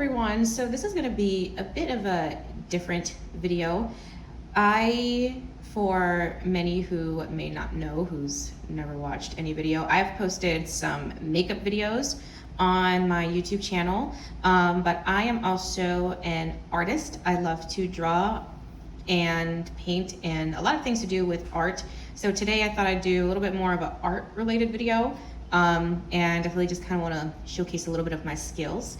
everyone. So this is going to be a bit of a different video. For many who may not know, who's never watched any video, I've posted some makeup videos on my YouTube channel, but I am also an artist. I love to draw and paint and a lot of things to do with art. So today I thought I'd do a little bit more of an art related video, and I really just kind of want to showcase a little bit of my skills.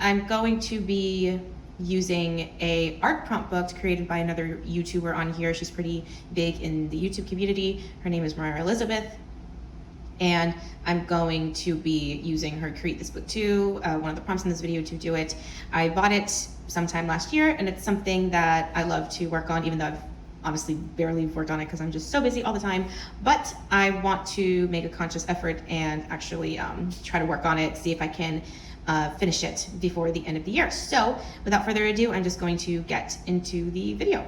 I'm going to be using a art prompt book created by another YouTuber on here. She's pretty big in the YouTube community. Her name is Mariah Elizabeth. And I'm going to be using her create this book too, one of the prompts in this video to do it. I bought it sometime last year, and it's something that I love to work on, even though I've honestly barely worked on it because I'm just so busy all the time. But I want to make a conscious effort and actually try to work on it, see if I can finish it before the end of the year. So without further ado, I'm just going to get into the video.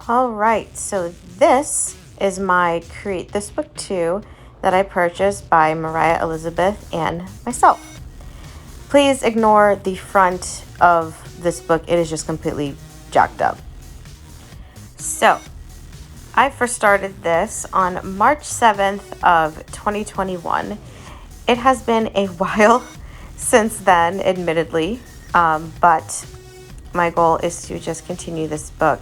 All right, so this is my Create This Book 2 that I purchased by Mariah Elizabeth and myself. Please ignore the front of this book. It is just completely jacked up. So, I first started this on March 7th of 2021. It has been a while since then, admittedly, but my goal is to just continue this book.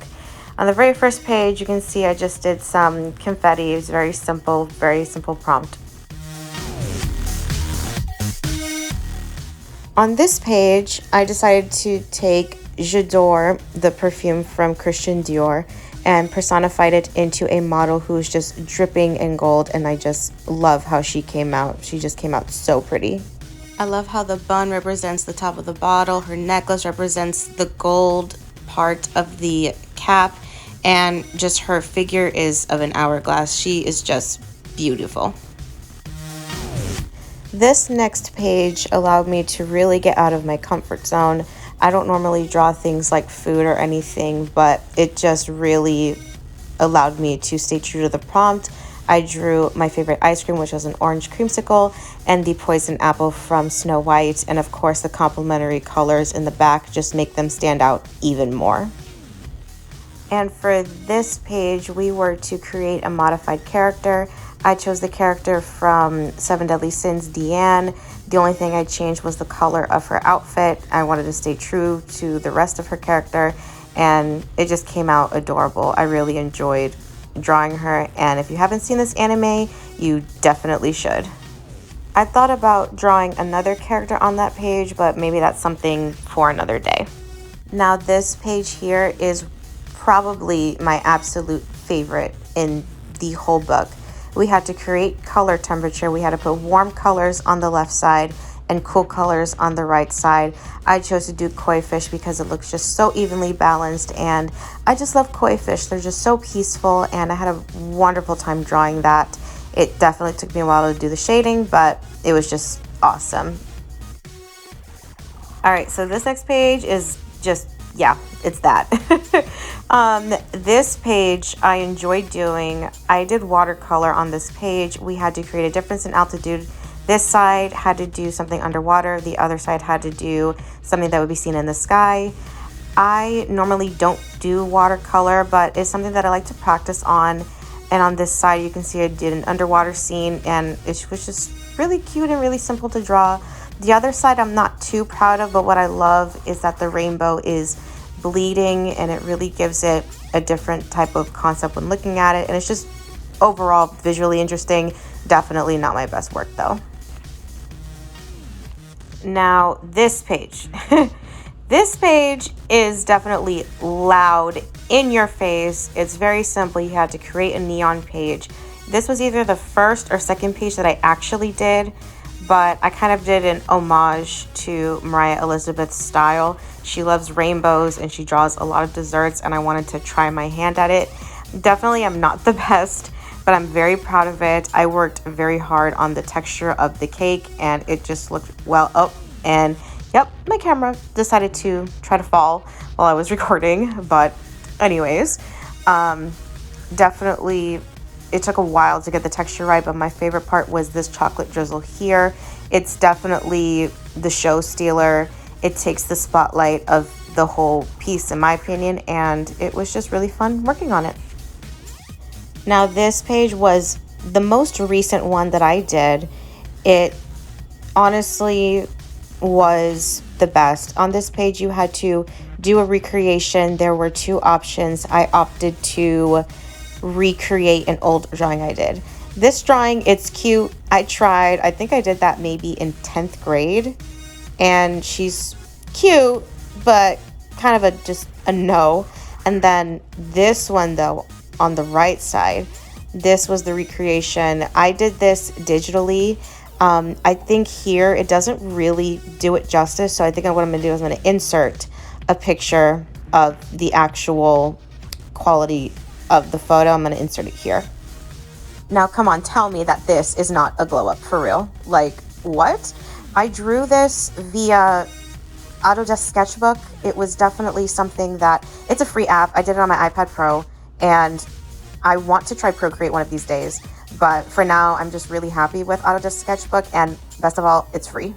On the very first page, you can see I just did some confetti. It's very simple prompt. On this page, I decided to take J'adore, the perfume from Christian Dior, and personified it into a model who's just dripping in gold, and I just love how she came out. She just came out so pretty. I love how the bun represents the top of the bottle. Her necklace represents the gold part of the cap, and just her figure is of an hourglass. She is just beautiful. This next page allowed me to really get out of my comfort zone. I don't normally draw things like food or anything, but it just really allowed me to stay true to the prompt. I drew my favorite ice cream, which was an orange creamsicle, and the poison apple from Snow White, and of course the complementary colors in the back just make them stand out even more. And for this page, we were to create a modified character. I chose the character from Seven Deadly Sins, Deanne. The only thing I changed was the color of her outfit. I wanted to stay true to the rest of her character, and it just came out adorable. I really enjoyed drawing her, and if you haven't seen this anime, you definitely should. I thought about drawing another character on that page, but maybe that's something for another day. Now this page here is probably my absolute favorite in the whole book. We had to create color temperature. We had to put warm colors on the left side and cool colors on the right side. I chose to do koi fish because it looks just so evenly balanced, and I just love koi fish. They're just so peaceful, and I had a wonderful time drawing that. It definitely took me a while to do the shading, but it was just awesome. All right, so this next page is just, yeah, it's that. This page I enjoyed doing. I did watercolor on this page. We had to create a difference in altitude. This side had to do something underwater. The other side had to do something that would be seen in the sky. I normally don't do watercolor, but it's something that I like to practice on. And on this side, you can see I did an underwater scene, and it was just really cute and really simple to draw. The other side I'm not too proud of, but what I love is that the rainbow is bleeding, and it really gives it a different type of concept when looking at it, and it's just overall visually interesting. Definitely not my best work though. Now this page this page is definitely loud, in your face. It's very simple. You had to create a neon page. This was either the first or second page that I actually did, but I kind of did an homage to Mariah Elizabeth's style. She loves rainbows and she draws a lot of desserts, and I wanted to try my hand at it. Definitely I'm not the best, but I'm very proud of it. I worked very hard on the texture of the cake, and it just looked well. Oh, and yep, my camera decided to try to fall while I was recording, but anyways, definitely it took a while to get the texture right, but my favorite part was this chocolate drizzle here. It's definitely the show stealer. It takes the spotlight of the whole piece, in my opinion, and it was just really fun working on it. Now, this page was the most recent one that I did. It honestly was the best. On this page, you had to do a recreation. There were two options. I opted to recreate an old drawing I did. This drawing, it's cute. I tried. I think I did that maybe in 10th grade. And she's cute, but kind of just a no. And then this one, though, on the right side, this was the recreation. I did this digitally. I think here it doesn't really do it justice. So I think what I'm going to do is I'm going to insert a picture of the actual quality of the photo. I'm going to insert it here. Now, come on, tell me that this is not a glow up for real. Like, what? I drew this via Autodesk Sketchbook. It was definitely something that, it's a free app. I did it on my iPad Pro, and I want to try Procreate one of these days. But for now, I'm just really happy with Autodesk Sketchbook, and best of all, it's free.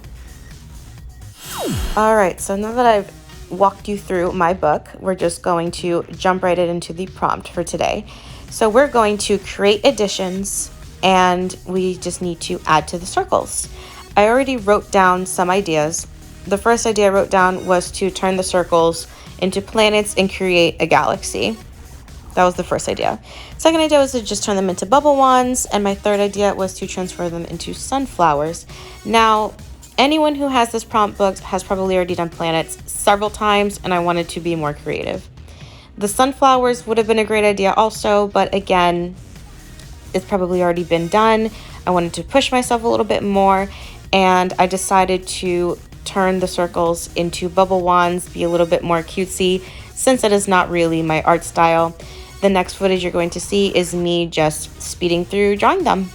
All right, so now that I've walked you through my book, we're just going to jump right into the prompt for today. So we're going to create additions, and we just need to add to the circles. I already wrote down some ideas. The first idea I wrote down was to turn the circles into planets and create a galaxy. That was the first idea. Second idea was to just turn them into bubble wands, and my third idea was to transfer them into sunflowers. Now, anyone who has this prompt book has probably already done planets several times, and I wanted to be more creative. The sunflowers would have been a great idea also, but again, it's probably already been done. I wanted to push myself a little bit more, and I decided to turn the circles into bubble wands, be a little bit more cutesy, since it is not really my art style. The next footage you're going to see is me just speeding through drawing them.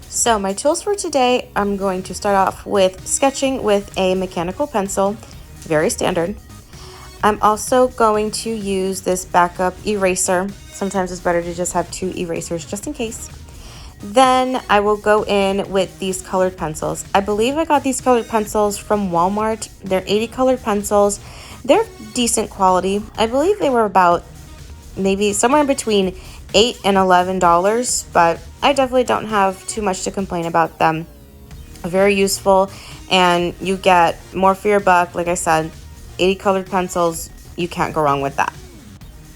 So my tools for today, I'm going to start off with sketching with a mechanical pencil, very standard. I'm also going to use this backup eraser. Sometimes it's better to just have two erasers just in case. Then I will go in with these colored pencils. I believe I got these colored pencils from Walmart. They're 80 colored pencils. They're decent quality. I believe they were about maybe somewhere in between $8 and $11, but I definitely don't have too much to complain about them. Very useful, and you get more for your buck. Like I said, 80 colored pencils, you can't go wrong with that.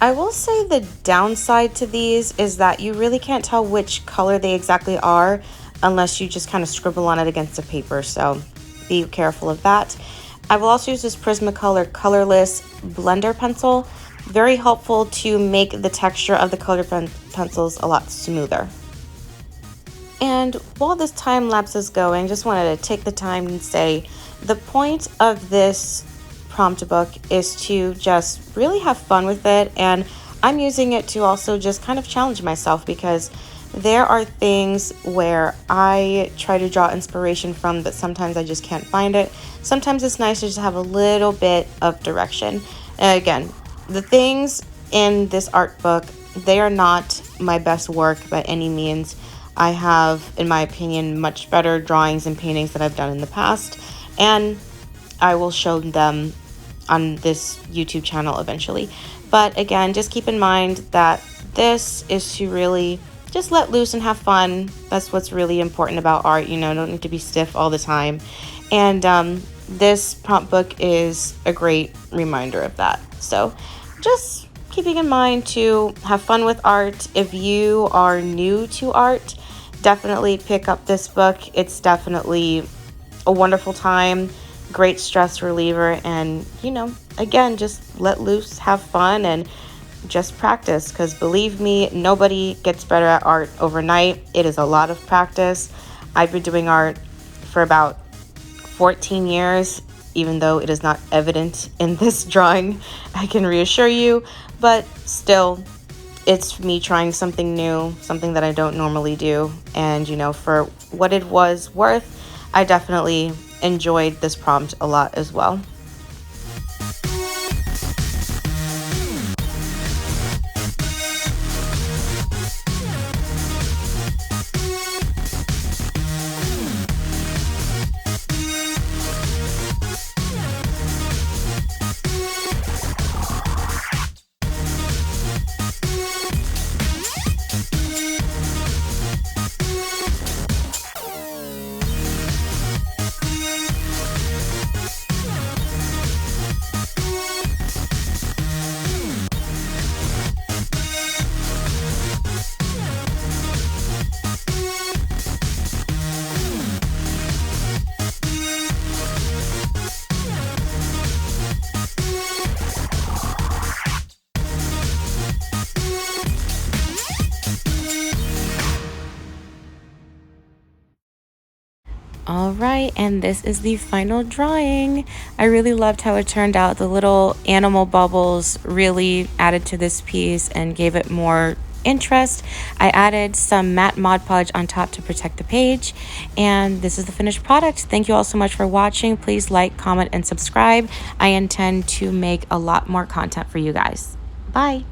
I will say the downside to these is that you really can't tell which color they exactly are unless you just kind of scribble on it against the paper, so be careful of that. I will also use this Prismacolor colorless blender pencil. Very helpful to make the texture of the colored pencils a lot smoother. And while this time lapse is going, just wanted to take the time and say the point of this prompt book is to just really have fun with it, and I'm using it to also just kind of challenge myself, because there are things where I try to draw inspiration from, but sometimes I just can't find it. Sometimes it's nice to just have a little bit of direction. And again, the things in this art book, they are not my best work by any means. I have, in my opinion, much better drawings and paintings that I've done in the past, and I will show them on this YouTube channel eventually. But again, just keep in mind that this is to really just let loose and have fun. That's what's really important about art. You know, don't need to be stiff all the time. And this prompt book is a great reminder of that. So just keeping in mind to have fun with art. If you are new to art, definitely pick up this book. It's definitely a wonderful time, great stress reliever, and you know, again, just let loose, have fun, and just practice, because believe me, nobody gets better at art overnight. It is a lot of practice. I've been doing art for about 14 years, even though it is not evident in this drawing, I can reassure you, but still, it's me trying something new, something that I don't normally do, and you know, for what it was worth, I definitely enjoyed this prompt a lot as well. All right, and this is the final drawing. I really loved how it turned out. The little animal bubbles really added to this piece and gave it more interest. I added some matte Mod Podge on top to protect the page, and this is the finished product. Thank you all so much for watching. Please like, comment, and subscribe. I intend to make a lot more content for you guys. Bye.